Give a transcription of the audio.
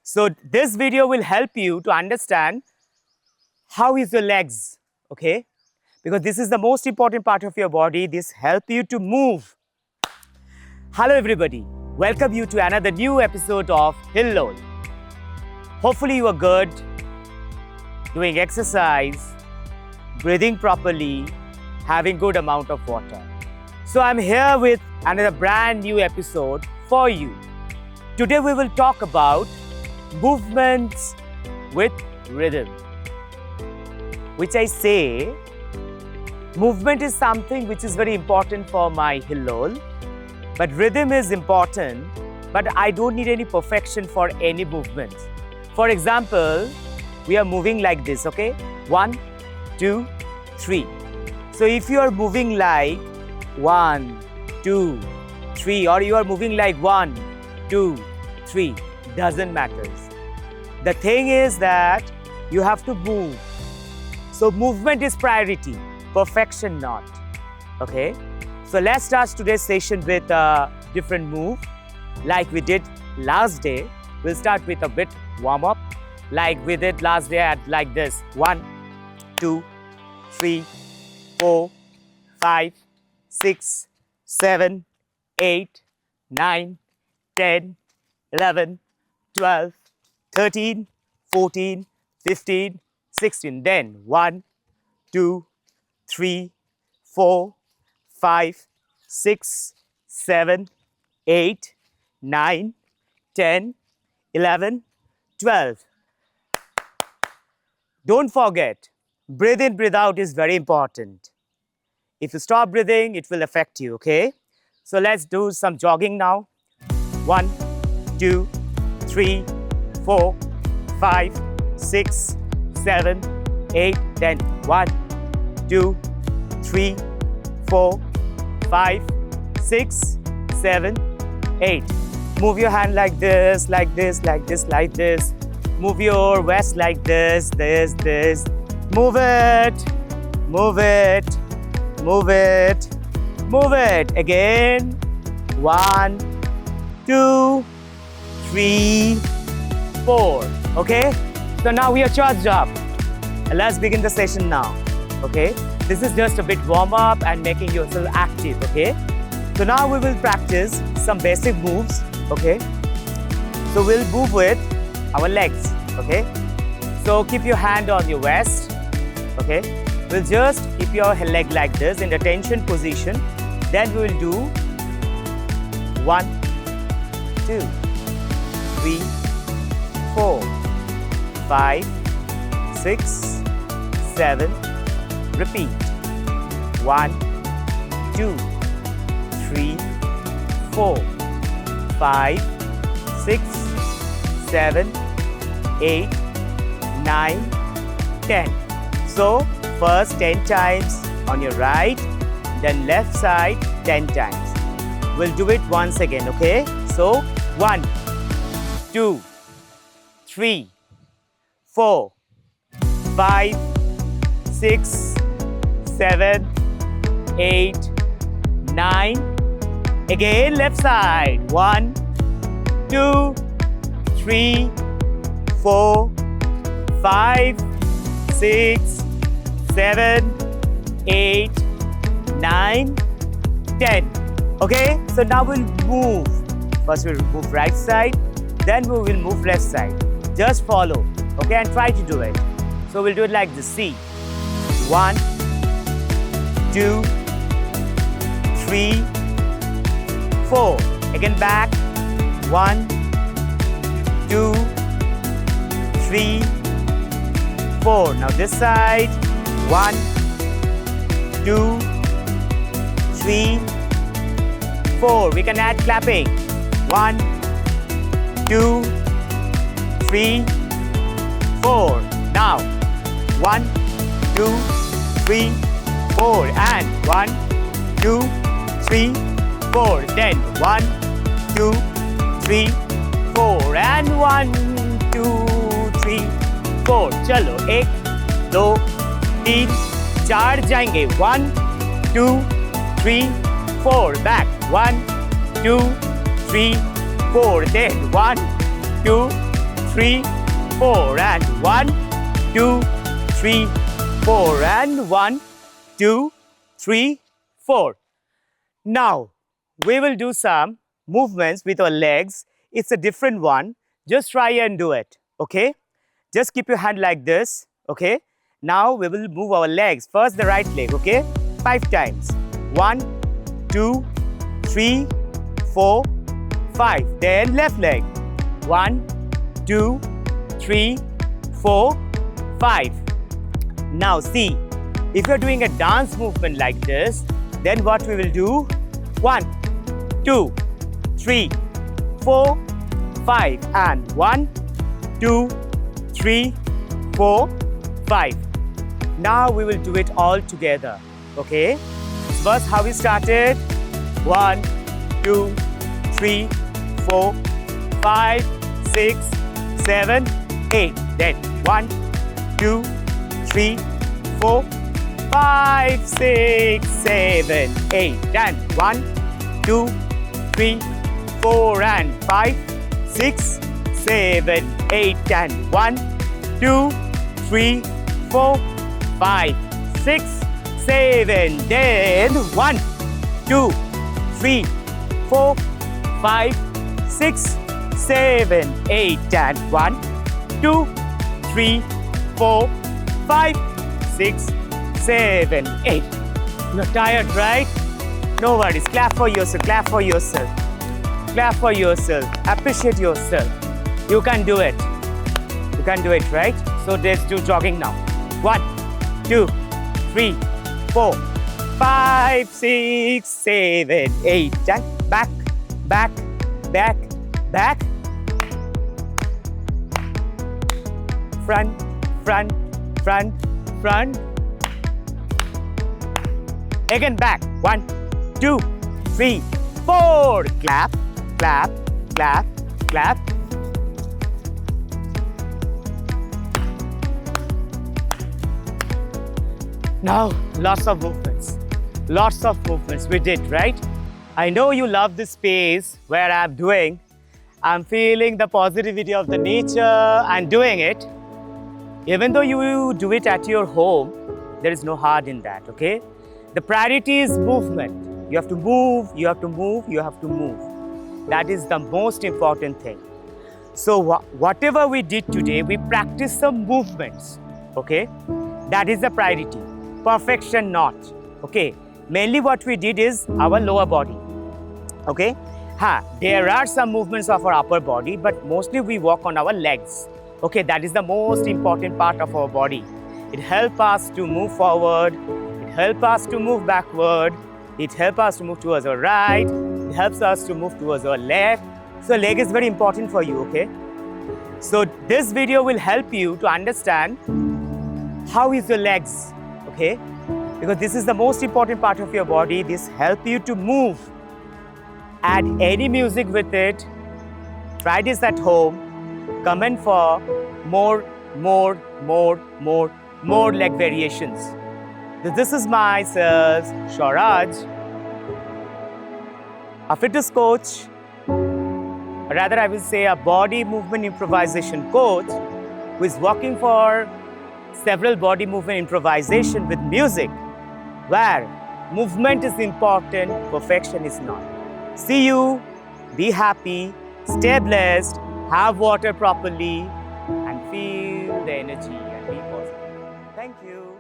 So this video will help you to understand how is your legs, okay? Because this is the most important part of your body. This help you to move. Hello everybody. Welcome you to another new episode of Hello. Hopefully you are good, doing exercise, breathing properly, having good amount of water. So I'm here with another brand new episode for you. Today we will talk about movements with rhythm. Which I say, movement is something which is very important for my Hillol, but rhythm is important, but I don't need any perfection for any movement. For example, we are moving like this, okay? 1, 2, 3. So if you are moving like 1, 2, 3, or you are moving like 1, 2, 3, doesn't matter. The thing is that you have to move. So movement is priority, perfection not. Okay? So let's start today's session with a different move. Like we did last day, we'll start with a bit warm up. Like we did last day at like this. 1, 2, 3, 4, 5, 6, 7, 8, 9, 10, 11, 12, 13, 14, 15, 16. Then 1, 2, 3, 4, 5, 6, 7, 8, 9, 10, 11, 12. Don't forget, breathe in, breathe out is very important. If you stop breathing, it will affect you, okay? So let's do some jogging now. 1, 2, 3, 4, 5, 6, 7, 8, 10. 1, 2, 3, 4, 5, 6, 7, 8. Move your hand like this, like this, like this, like this. Move your waist like this, this, this. Move it, move it, move it, move it. Again. 1, 2, 3, 4. Okay? So now we are charged up. Let's begin the session now. Okay? This is just a bit warm up and making yourself active. Okay? So now we will practice some basic moves. Okay? So we'll move with our legs. Okay? So keep your hand on your waist. Okay? We'll just keep your leg like this in the tension position. Then we will do 1, 2, 3, 4, 5, 6, 7. Repeat. 1, 2, 3, 4, 5, 6, 7, 8, 9, 10. So first 10 times on your right, then left side 10 times. We'll do it once again, okay? So 1, 2, 3, 4, 5, 6, 7, 8, 9. Again, left side. 1, 2, 3, 4, 5, 6, 7, 8, 9, 10. Okay? So now we'll move. First we'll move right side, then we will move left side. Just follow, okay, and try to do it. So we'll do it like this. See, 1, 2, 3, 4. Again back. 1, 2, 3, 4. Now this side. 1, 2, 3, 4. We can add clapping. 1, 2, 3, 4. Now 1, 2, 3, 4. And 1, 2, 3, 4. Then 1, 2, 3, 4. And 1, 2, 3, 4. चलो 1, 2, 3, 4 जाएंगे. 1, 2, 3, 4. Back. 1, 2, 3, 4. Then 1, 2, 3, 4, and 1, 2, 3, 4, and 1, 2, 3, 4. Now, we will do some movements with our legs. It's a different one. Just try and do it, okay? Just keep your hand like this, okay? Now, we will move our legs. First, the right leg, okay? 5 times. 1, 2, 3, 4, 5. Then left leg. 1, 2, 3, 4, 5. Now see, if you're doing a dance movement like this, then what we will do? 1, 2, 3, 4, 5. And 1, 2, 3, 4, 5. Now we will do it all together, okay? First, how we started? 1, 2, 3, 4, 5, 6, 7, 8. Then 1, 2, 3, 4, 5, 6, 7, 8. And 1, 2, 3, 4, and 5, 6, 7, 8. And 1, 2, 3, 4, 5, 6, 7. Then 1, 2, 3, 4, 5, 6, 7, 8. And 1, 2, 3, 4, 5, 6, 7, 8. You're tired, right? No worries. Clap for yourself. Clap for yourself. Clap for yourself. Appreciate yourself. You can do it. You can do it, right? So let's do jogging now. 1, 2, 3, 4, 5, 6, 7, 8. And back, back, back, back. Front, front, front, front. Again back. 1, 2, 3, 4. Clap, clap, clap, clap. Now, lots of movements. Lots of movements we did, right? I know you love this space where I'm doing. I'm feeling the positivity of the nature and doing it. Even though you do it at your home, there is no hard in that, okay? The priority is movement. You have to move, you have to move, you have to move. That is the most important thing. So whatever we did today, we practiced some movements, okay? That is the priority. Perfection not, okay? Mainly what we did is our lower body, okay? There are some movements of our upper body, but mostly we walk on our legs. Okay, that is the most important part of our body. It helps us to move forward. It helps us to move backward. It helps us to move towards our right. It helps us to move towards our left. So leg is very important for you, okay? So this video will help you to understand how is your legs, okay? Because this is the most important part of your body. This helps you to move. Add any music with it. Try this at home. Comment for more leg variations. This is myself, Shauraj, a fitness coach, or rather I will say a body movement improvisation coach who is working for several body movement improvisation with music, where movement is important, perfection is not. See you, be happy, stay blessed, have water properly, and feel the energy and be positive. Thank you.